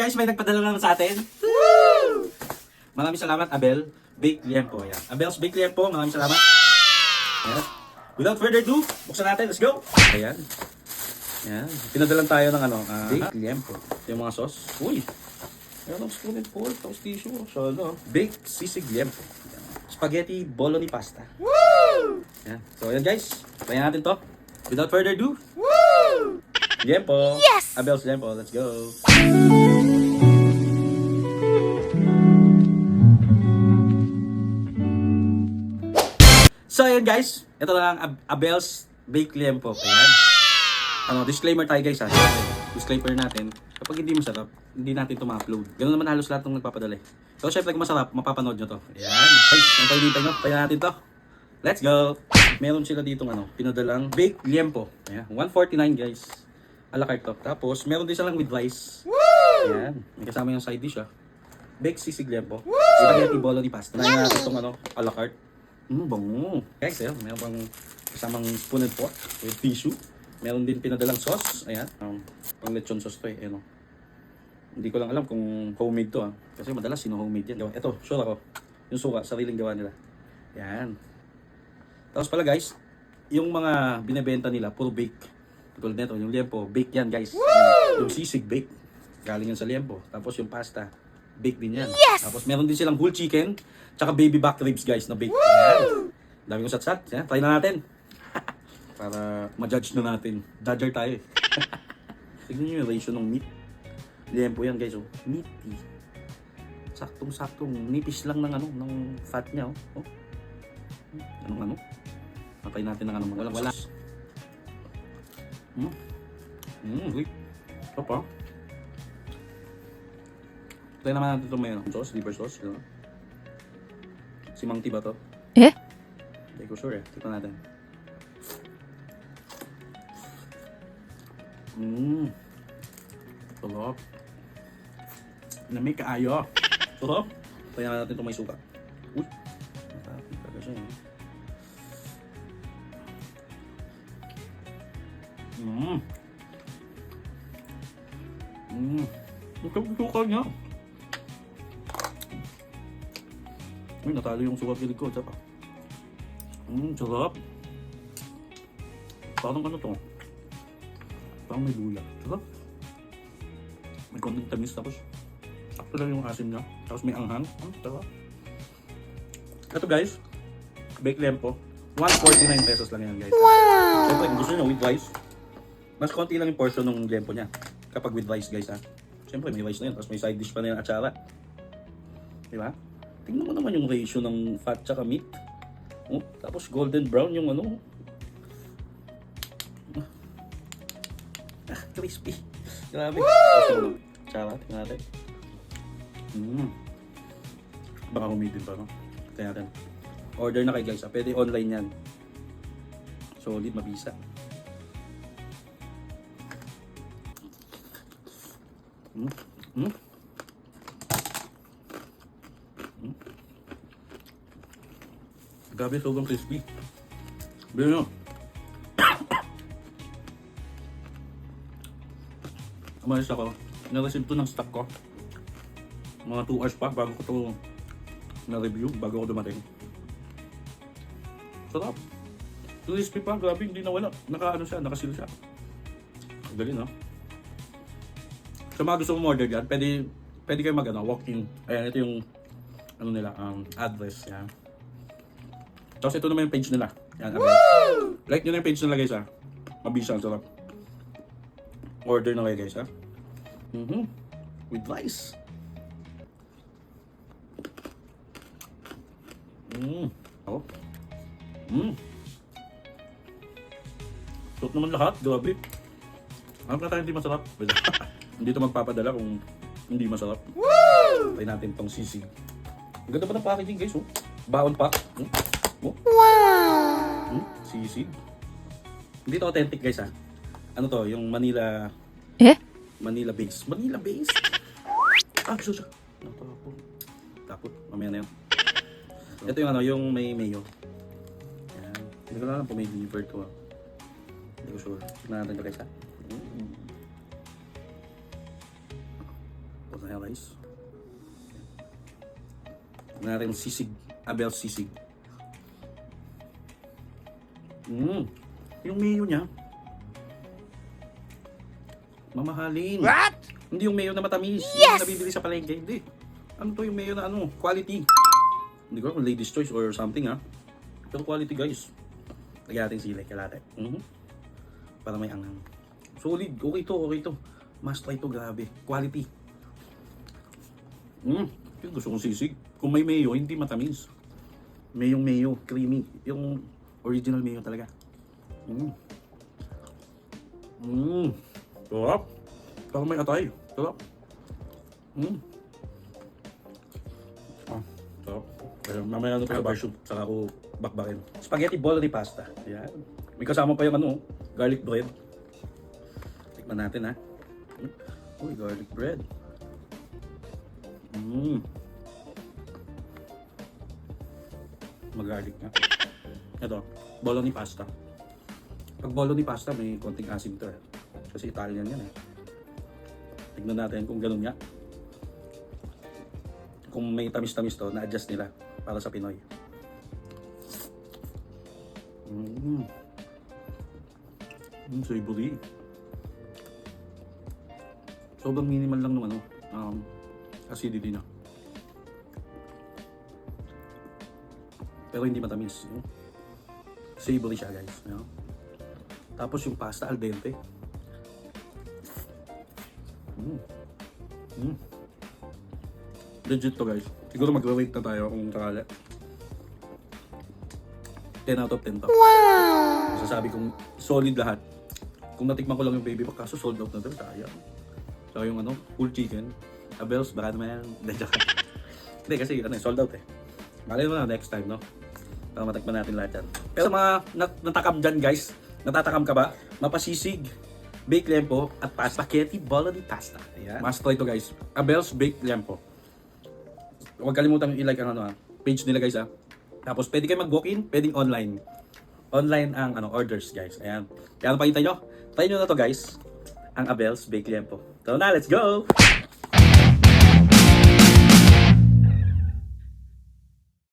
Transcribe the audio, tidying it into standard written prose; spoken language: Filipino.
guys, may nagpadala naman sa atin. Woo! Maraming salamat, Abel Bake Liempo. Ayan. Abel's Bake Liempo, maraming salamat. Ayan. Without further ado, buksan natin. Let's go! Ayan. Ayan. Pinadalan tayo ng Bake Liempo. Yung mga sauce. Uy! Meron ng spoon and fork, tapos tissue. So, Baked Sisig Liempo. Ayan. Spaghetti Bolognese pasta. Woo! Ayan. So, ayan guys. Try natin to. Without further ado. Woo! Liempo. Yes! Abel's Liempo. Let's go. So ayun guys, ito na ang Abel's Bake Liempo. Ayan. Disclaimer tayo guys ha. Disclaimer natin, kapag hindi masarap, hindi natin ito ma-upload. Ganun naman halos lahat ng nagpapadala eh. So syempre kung masarap, mapapanood nyo to. Ayan. Guys, ang pahinintay nyo, tayo natin to. Let's go! Meron sila ditong pinadalang Bake Liempo. Ayan. 149 guys. A la carte to. Tapos meron din silang with rice. Ayan. May kasama yung side dish ha. Baked Sisig Liempo. Spaghetti Bolognese pasta. Nahin natin itong a la carte. Bango. Guys, ayan, meron pang kasamang spoon and fork with tissue. Meron din pinadalang sauce. Ayan. Pang lechon sauce to eh. Ayan, hindi ko lang alam kung homemade to ha. Kasi madalas sino-homemade yan. Ito, sure ako. Yung suka, sariling gawa nila. Ayan. Tapos pala guys, yung mga binebenta nila, puro bake. Tulad nito, yung liempo, bake yan guys. Yung sisig bake. Galing yan sa liempo. Tapos yung pasta, bake din yan. Yes! Tapos meron din silang whole chicken, tsaka baby back ribs guys na bake. Ayan. Dami kong satsat. Ayan, try na natin. Para ma-judge na natin. Judger tayo eh. Tignan nyo yung ratio ng meat. Liempo yan guys, oh. Meaty. Saktong-saktong. Nipis lang ng ng fat niya, oh. Anong Patay natin ng wala. Wait. Ito pa. Try naman natin ito may sauce, liver sauce. Si Mang T ba to? Eh? Hindi ko sure eh. Tignan natin. Sarap. Lamig kaayo. Sarap. Try natin ito may suka. Uy. Masarap talaga siya eh. Ang suka niya. Uy, natalo yung suka pilig ko. Tsaka. Sarap. Parang to? Parang may lula. Sarap. May konting tamis tapos sakto lang yung asim niya. Tapos may anghang. Sarap. Ito guys, Bake Liempo. 149 pesos lang yan guys. Wow! Siyempre, kung gusto nyo with rice, mas konti lang yung portion ng liempo niya. Kapag with rice guys ha. Siyempre may rice na yun. Tapos may side dish pa na yung atsara. Diba? Tingnan mo naman yung ratio ng fat tsaka meat. Tapos golden brown yung crispy. Grabe. Tapos atsara, tingnan natin. Baka humidin pa, no? Tingnan natin. Order na kayo guys. Pwede online yan. Solid, mabisa. Grabe, sobrang crispy. Bilhin nyo. Umalis ako. Na-receive to ng stock ko. Mga 2 hours pa bago ko to na-review, bago ako dumating. Sarap. Crispy pa, grabe, hindi nawala. Nakasil siya. Galing, no? Sa mga gusto mo order dyan, pwede kayo walk-in. Ayan, ito yung nila, address. Yan. Tapos ito naman yung page nila. Yan, like nyo na yung page nila guys ha. Mabisa, ang sarap. Order na kayo guys ha. With rice. Oh. Sarap naman lahat, grabe. Ano na tayo hindi masarap? Hindi ito magpapadala kung hindi masarap. Try natin tong sisig. Ang ganda pa ng packaging guys, oh. Baon pa. Wow! Sisig. Hindi ito authentic guys ha. Ano to, yung Manila... Eh? Manila base. Manila base? Susa. Takot. Mamaya na yun. Ito yung yung may mayo. Yan. Hindi ko lang po may liver to. Hindi ko sure. Tignan natin ito guys ha. tayo guys. Natin sisig. Abel's sisig. Yung mayo niya. Mamahalin. What? Hindi yung mayo na matamis. Yes! Yung nabibili sa palengke. Hindi. Ano to yung mayo na ano? Quality. Hindi ko kung ladies choice or something ha. Pero quality guys. Lagyan natin sili. Kalate. Para may anghang. Solid. Okay to. Okay to. Must try to. Grabe. Quality. Yung gusto kong sisig. Kung may mayo, hindi matamis. Mayong mayo. Creamy. Yung original mayo talaga. Sarap. Parang may atay. Sarap. Sarap. Pero mamaya na ito sa version. Saka ako bakbakin. Spaghetti bolognese pasta. Ayan. May kasama pa yung ano, garlic bread. Tikman natin ha. Uy, garlic bread. Mag-garlic nga. Ito, bolognese pasta. Pag bolognese pasta, may konting asim to eh. Kasi Italian yan eh. Tignan natin kung ganun nga. Kung may tamis-tamis to, na-adjust nila para sa Pinoy. Savory. Sobrang minimal lang ng ano, acidity na. Pero hindi matamis. Savory siya guys. Tapos yung pasta al dente. Legit to guys. Siguro mag-rate na tayo kung sakali. 10 out of 10 to. Wow! Masasabi kong solid lahat. Kung natikman ko lang yung baby pack, kaso sold out na to. Sayang. So yung ano, full chicken. Abel's, baka naman. Hindi kasi sold out eh. Malay mo na next time, no? Para matikman natin lahat yan. Pero mga natakam dyan guys, natatakam ka ba? Mapasisig, baked lempo, at spaghetti bolognese pasta. Ayan. Must try to guys. Abel's baked lempo. Huwag kalimutan i-like ang page nila guys ha. Tapos pwede kayo mag-walk-in, pwedeng online. Online ang orders guys. Ayan. Kaya ano pa hintay nyo? Try nyo na to guys. Ang Abel's baked lempo. So na, let's go!